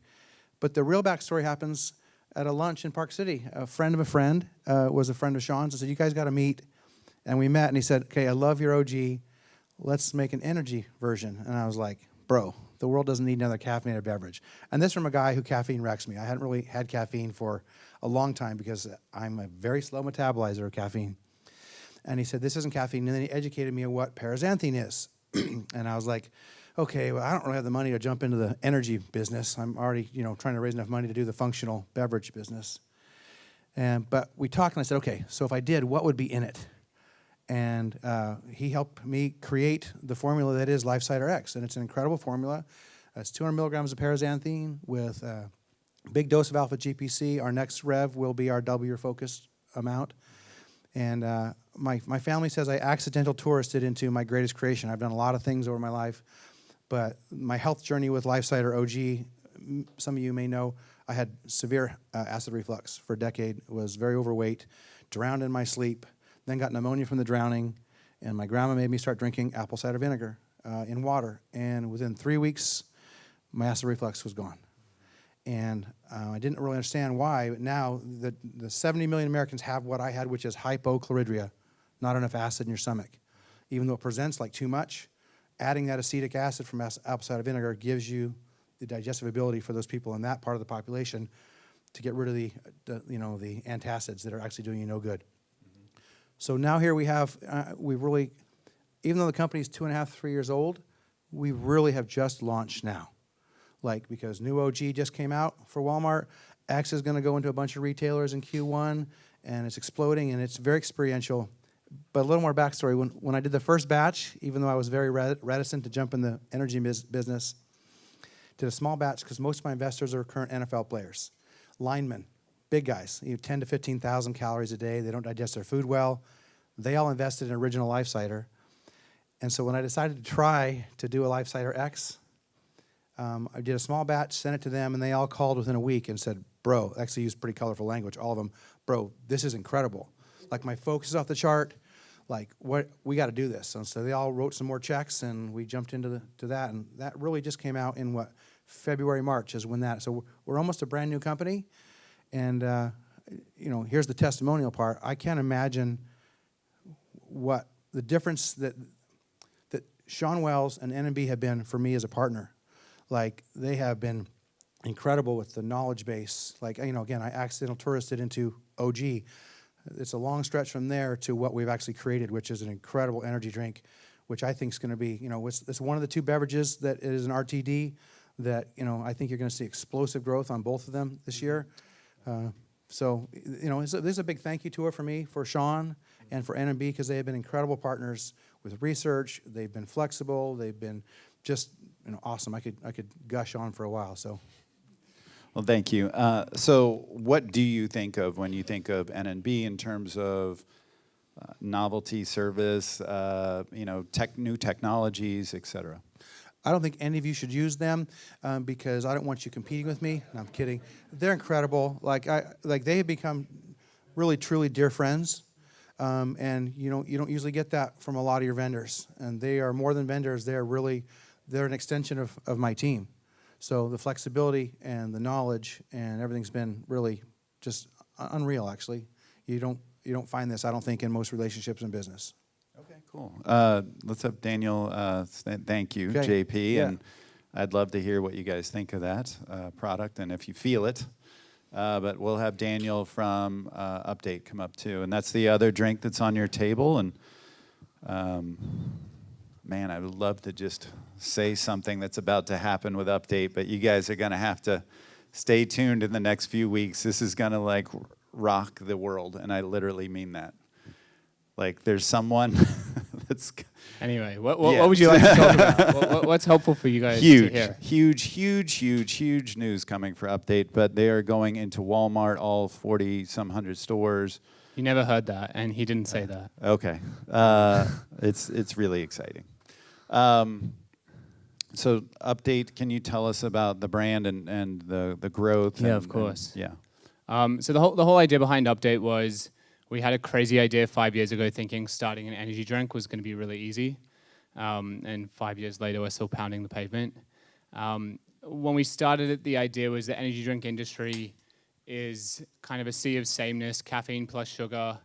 But the real backstory happens at a lunch in Park City. A friend of a friend was a friend of Shawn's and said, "You guys got to meet." And we met, and he said, "Okay, I love your OG. Let's make an energy version." And I was like, "Bro, the world doesn't need another caffeinated beverage." And this from a guy who caffeine wrecks me. I hadn't really had caffeine for a long time because I'm a very slow metabolizer of caffeine. And he said, "This isn't caffeine." And then he educated me on what Parisanthine is. And I was like, okay, well, I don't really have the money to jump into the energy business. I'm already, trying to raise enough money to do the functional beverage business. But we talked, and I said, okay, so if I did, what would be in it? And he helped me create the formula that is LifeCider X, and it's an incredible formula. It's 200 milligrams of Parisanthine with a big dose of alpha GPC. Our next rev will be our double your focus amount. And my family says I accidental touristed into my greatest creation. I've done a lot of things over my life, but my health journey with LifeCider OG, some of you may know, I had severe acid reflux for a decade, was very overweight, drowned in my sleep, then got pneumonia from the drowning, and my grandma made me start drinking apple cider vinegar in water. And within 3 weeks, my acid reflux was gone. And I didn't really understand why, but now the 70 million Americans have what I had, which is hypochlorhydria, not enough acid in your stomach. Even though it presents like too much, adding that acetic acid from apple cider vinegar gives you the digestive ability for those people in that part of the population to get rid of the antacids that are actually doing you no good. Mm-hmm. So now here we have, even though the company is 2.5, 3 years old, we really have just launched now. Because new OG just came out for Walmart, X is going to go into a bunch of retailers in Q1, and it's exploding, and it's very experiential. But a little more backstory. When I did the first batch, even though I was very reticent to jump in the energy business, did a small batch because most of my investors are current NFL players, linemen, big guys, 10 to 15,000 calories a day. They don't digest their food well. They all invested in Original Life Cider. And so when I decided to try to do a Life Cider X, I did a small batch, sent it to them, and they all called within a week and said, bro, actually used pretty colorful language, all of them, bro, this is incredible. Like, my focus is off the chart. Like, what, we got to do this. And so they all wrote some more checks, and we jumped into that. And that really just came out in February, March is when that. So we're almost a brand new company. And, here's the testimonial part. I can't imagine what the difference that Shawn Wells and NMB have been for me as a partner. Like, they have been incredible with the knowledge base. Like, again, I accidental touristed into OG. It's a long stretch from there to what we've actually created, which is an incredible energy drink, which I think is going to be, it's one of the two beverages that is an RTD that, I think you're going to see explosive growth on both of them this year. So, this is a big thank you tour for me, for Shawn, and for NMB, because they have been incredible partners with research. They've been flexible. They've been just awesome. I could gush on for a while. So, well, thank you. So, what do you think of when you think of NNB in terms of novelty, service, new technologies, et cetera? I don't think any of you should use them because I don't want you competing with me. No, I'm kidding. They're incredible. Like they have become really, truly dear friends. And you don't usually get that from a lot of your vendors. And they are more than vendors. They're an extension of my team. So the flexibility and the knowledge and everything's been really just unreal, actually. You don't find this, I don't think, in most relationships in business. Okay, cool. Let's have Daniel, thank you, Okay. JP. Yeah. And I'd love to hear what you guys think of that product and if you feel it. But we'll have Daniel from Update come up too. And that's the other drink that's on your table. And man, I would love to just say something that's about to happen with Update, but you guys are going to have to stay tuned in the next few weeks. This is going to rock the world. And I literally mean that. Like, there's someone that's... Anyway, what would you like to talk about? What's helpful for you guys to hear? Huge news coming for Update, but they are going into Walmart, all 40-some hundred stores. You never heard that, and he didn't say that. Okay. It's really exciting. So Update, can you tell us about the brand and the growth? Yeah, of course. Yeah. So the whole idea behind Update was we had a crazy idea 5 years ago thinking starting an energy drink was going to be really easy. And 5 years later, we're still pounding the pavement. When we started it, the idea was the energy drink industry is kind of a sea of sameness, caffeine plus sugar.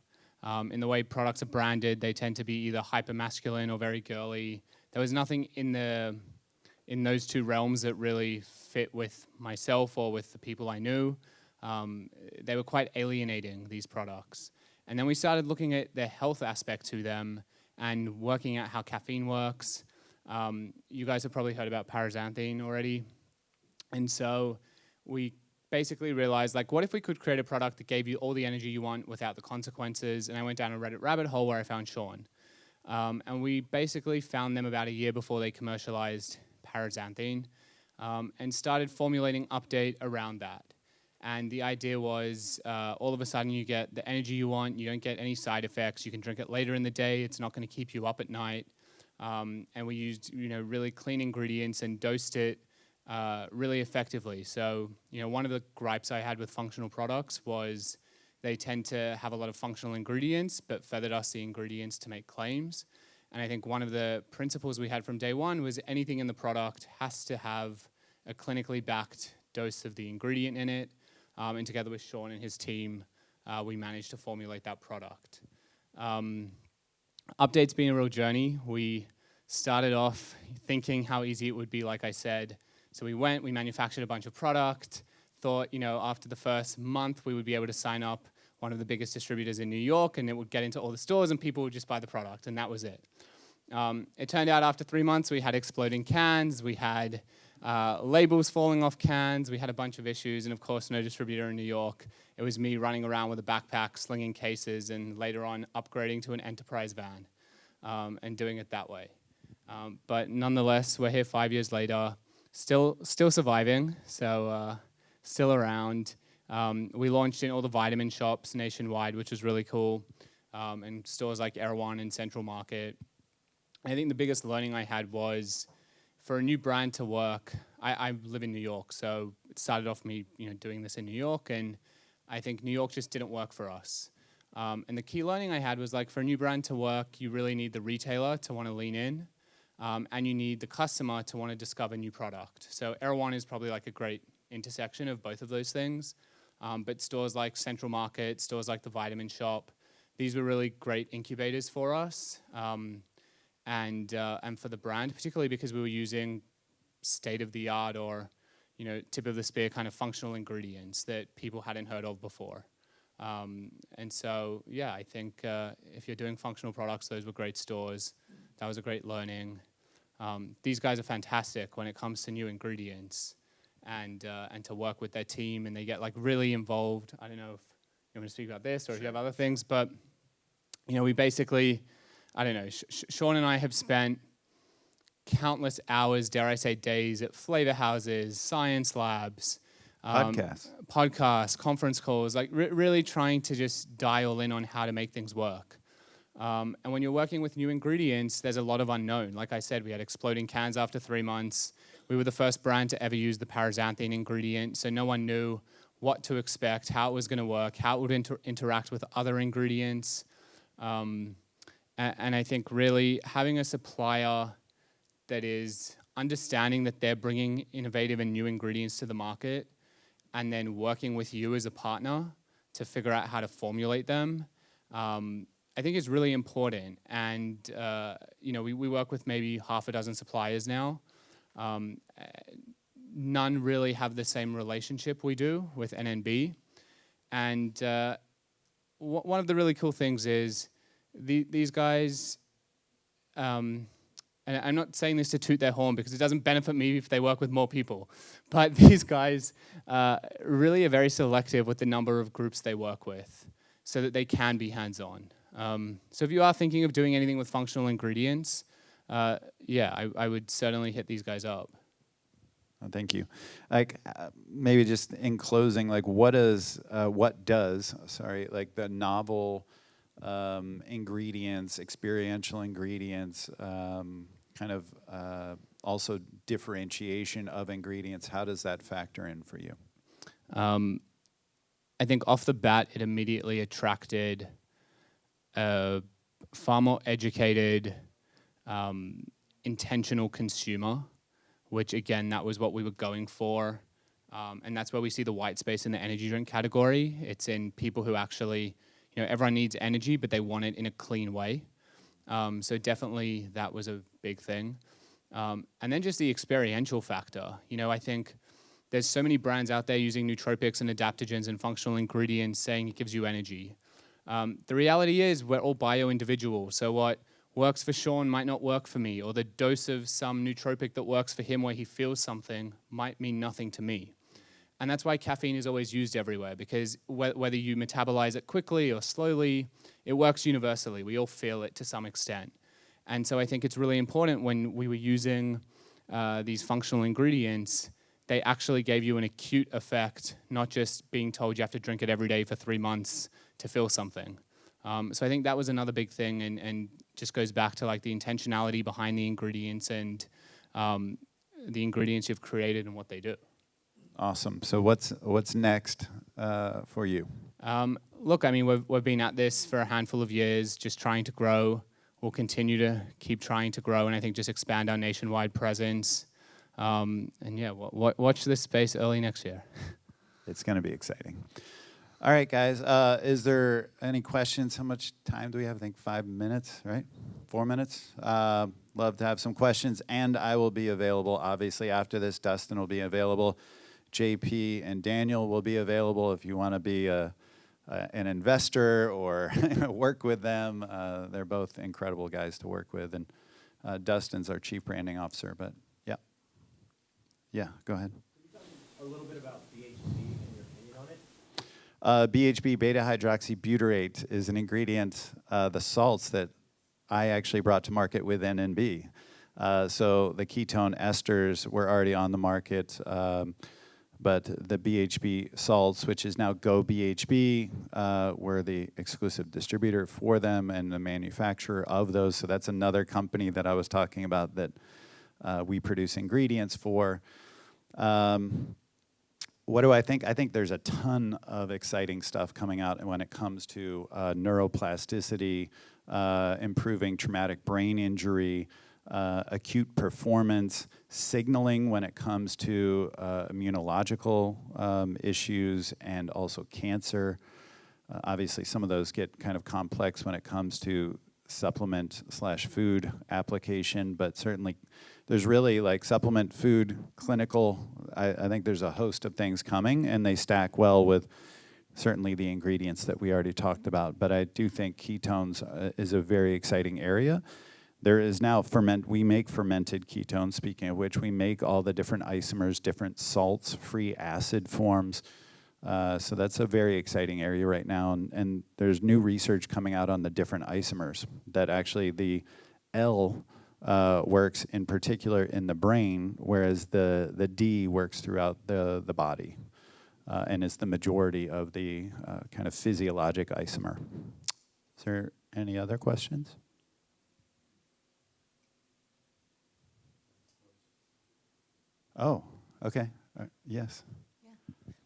In the way products are branded, they tend to be either hyper-masculine or very girly. There was nothing in those two realms that really fit with myself or with the people I knew. They were quite alienating, these products. And then we started looking at the health aspect to them and working out how caffeine works. You guys have probably heard about Parisanthine already. And so we basically realized, what if we could create a product that gave you all the energy you want without the consequences? And I went down a Reddit rabbit hole where I found Shawn. And we basically found them about a year before they commercialized Parisanthine and started formulating Update around that. And the idea was all of a sudden you get the energy you want, you don't get any side effects, you can drink it later in the day, it's not going to keep you up at night. And we used really clean ingredients and dosed it really effectively. So one of the gripes I had with functional products was they tend to have a lot of functional ingredients, but feathered us the ingredients to make claims. And I think one of the principles we had from day one was anything in the product has to have a clinically backed dose of the ingredient in it. And together with Shawn and his team, we managed to formulate that product. Update's been a real journey. We started off thinking how easy it would be, like I said. So we manufactured a bunch of product, thought, after the first month, we would be able to sign up one of the biggest distributors in New York, and it would get into all the stores, and people would just buy the product, and that was it. It turned out after 3 months, we had exploding cans, we had labels falling off cans. We had a bunch of issues, and of course, no distributor in New York. It was me running around with a backpack, slinging cases, and later on upgrading to an enterprise van and doing it that way. But nonetheless, we're here 5 years later, still surviving, so still around. We launched in all the vitamin shops nationwide, which was really cool, and stores like Erewhon and Central Market. I think the biggest learning I had was, for a new brand to work, I live in New York, so it started off me doing this in New York, and I think New York just didn't work for us. And the key learning I had was, like, for a new brand to work, you really need the retailer to want to lean in, and you need the customer to want to discover new product. So Erewhon is probably like a great intersection of both of those things. But stores like Central Market, stores like the Vitamin Shop, these were really great incubators for us and for the brand, particularly because we were using state-of-the-art or tip of the spear kind of functional ingredients that people hadn't heard of before. And so, yeah, I think if you're doing functional products, those were great stores. That was a great learning. These guys are fantastic when it comes to new ingredients. And to work with their team, and they get like really involved. I don't know if you want to speak about this or if you have other things, but we basically, I don't know, Shawn and I have spent countless hours, dare I say days, at flavor houses, science labs, podcasts, conference calls, like really trying to just dial in on how to make things work. And when you're working with new ingredients, there's a lot of unknown. Like I said, we had exploding cans after 3 months. We were the first brand to ever use the Parisanthine ingredient, so no one knew what to expect, how it was going to work, how it would interact with other ingredients. And I think really having a supplier that is understanding that they're bringing innovative and new ingredients to the market, and then working with you as a partner to figure out how to formulate them, I think is really important. And we work with maybe half a dozen suppliers now. None really have the same relationship we do with NNB. And one of the really cool things is these guys, and I'm not saying this to toot their horn because it doesn't benefit me if they work with more people, but these guys really are very selective with the number of groups they work with so that they can be hands-on. So if you are thinking of doing anything with functional ingredients, I would certainly hit these guys up. Oh, thank you. Maybe just in closing, what does the novel ingredients, experiential ingredients, also differentiation of ingredients, how does that factor in for you? I think off the bat, it immediately attracted a far more educated, intentional consumer, which again, that was what we were going for. And that's where we see the white space in the energy drink category. It's in people who actually, everyone needs energy, but they want it in a clean way. So definitely that was a big thing. And then just the experiential factor. I think there's so many brands out there using nootropics and adaptogens and functional ingredients saying it gives you energy. The reality is we're all bio-individuals, so what works for Shawn might not work for me, or the dose of some nootropic that works for him where he feels something might mean nothing to me. And that's why caffeine is always used everywhere, because whether you metabolize it quickly or slowly, it works universally. We all feel it to some extent. And so I think it's really important when we were using these functional ingredients, they actually gave you an acute effect, not just being told you have to drink it every day for 3 months to feel something. So I think that was another big thing, and just goes back to the intentionality behind the ingredients and the ingredients you've created and what they do. Awesome. So what's next for you? Look, we've been at this for a handful of years, just trying to grow. We'll continue to keep trying to grow, and I think just expand our nationwide presence. Watch this space early next year. It's going to be exciting. All right, guys. Is there any questions? How much time do we have? I think 5 minutes, right? 4 minutes. Love to have some questions, and I will be available. Obviously, after this, Dustin will be available. JP and Daniel will be available if you want to be an investor or work with them. They're both incredible guys to work with, and Dustin's our chief branding officer. But yeah, Yeah, go ahead. A little bit about BHB and your opinion on it. BHB, beta-hydroxybutyrate, is an ingredient, the salts that I actually brought to market with NNB. So the ketone esters were already on the market, but the BHB salts, which is now Go BHB, we're the exclusive distributor for them and the manufacturer of those. So that's another company that I was talking about that we produce ingredients for. What do I think? I think there's a ton of exciting stuff coming out when it comes to neuroplasticity, improving traumatic brain injury, acute performance, signaling when it comes to immunological issues, and also cancer. Obviously, some of those get kind of complex when it comes to supplement/food application, but certainly there's really like supplement, food, clinical. I think there's a host of things coming, and they stack well with certainly the ingredients that we already talked about. But I do think ketones is a very exciting area. There is now we make fermented ketones, speaking of which, we make all the different isomers, different salts, free acid forms. So that's a very exciting area right now. And there's new research coming out on the different isomers, that actually the L works in particular in the brain, whereas the D works throughout the body, and is the majority of the kind of physiologic isomer. Is there any other questions? Oh, okay. Yes.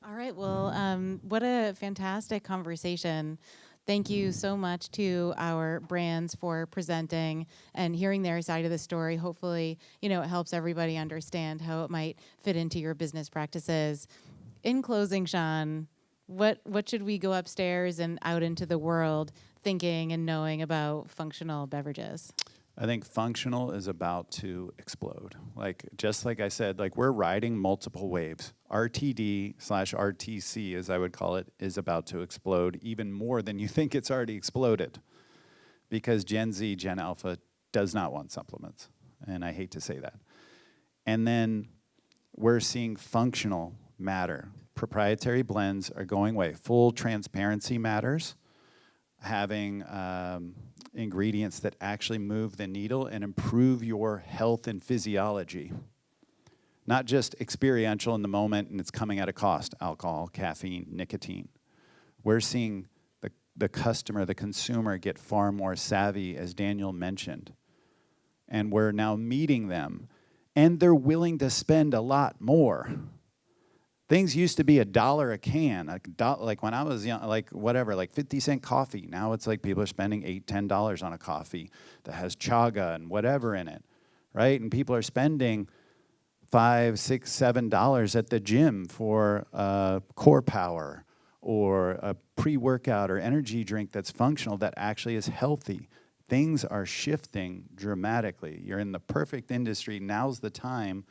All right. Well, what a fantastic conversation. Thank you so much to our brands for presenting and hearing their side of the story. Hopefully, it helps everybody understand how it might fit into your business practices. In closing, Shawn, what should we go upstairs and out into the world thinking and knowing about functional beverages? I think functional is about to explode. Just like I said, we're riding multiple waves. RTD/RTC, as I would call it, is about to explode even more than you think it's already exploded, because Gen Z, Gen Alpha does not want supplements, and I hate to say that. And then we're seeing functional matter. Proprietary blends are going away. Full transparency matters. Having ingredients that actually move the needle and improve your health and physiology. Not just experiential in the moment and it's coming at a cost, alcohol, caffeine, nicotine. We're seeing the customer, the consumer get far more savvy, as Daniel mentioned. And we're now meeting them, and they're willing to spend a lot more. Things used to be $1 a can, like when I was young, 50-cent coffee. Now it's like people are spending $8, $10 on a coffee that has chaga and whatever in it, right? And people are spending $5, $6, $7 at the gym for core power or a pre-workout or energy drink that's functional that actually is healthy. Things are shifting dramatically. You're in the perfect industry. Now's the time,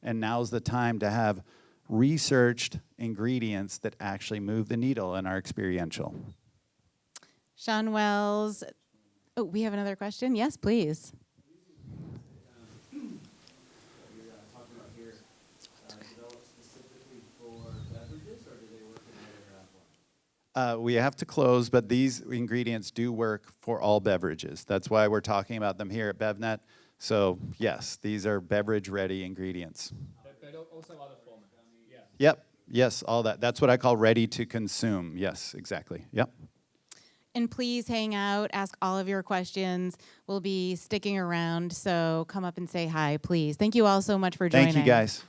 and now's the time to have researched ingredients that actually move the needle and are experiential. Shawn Wells. Oh, we have another question. Yes, please. You're talking about here, developed specifically for beverages, or do they work in other forms? We have to close, but these ingredients do work for all beverages. That's why we're talking about them here at BevNet. So yes, these are beverage-ready ingredients. But also other formats. Yeah. Yep. Yes, all that. That's what I call ready to consume. Yes, exactly. Yep. And please hang out, ask all of your questions. We'll be sticking around, so come up and say hi, please. Thank you all so much for joining. Thank you, guys.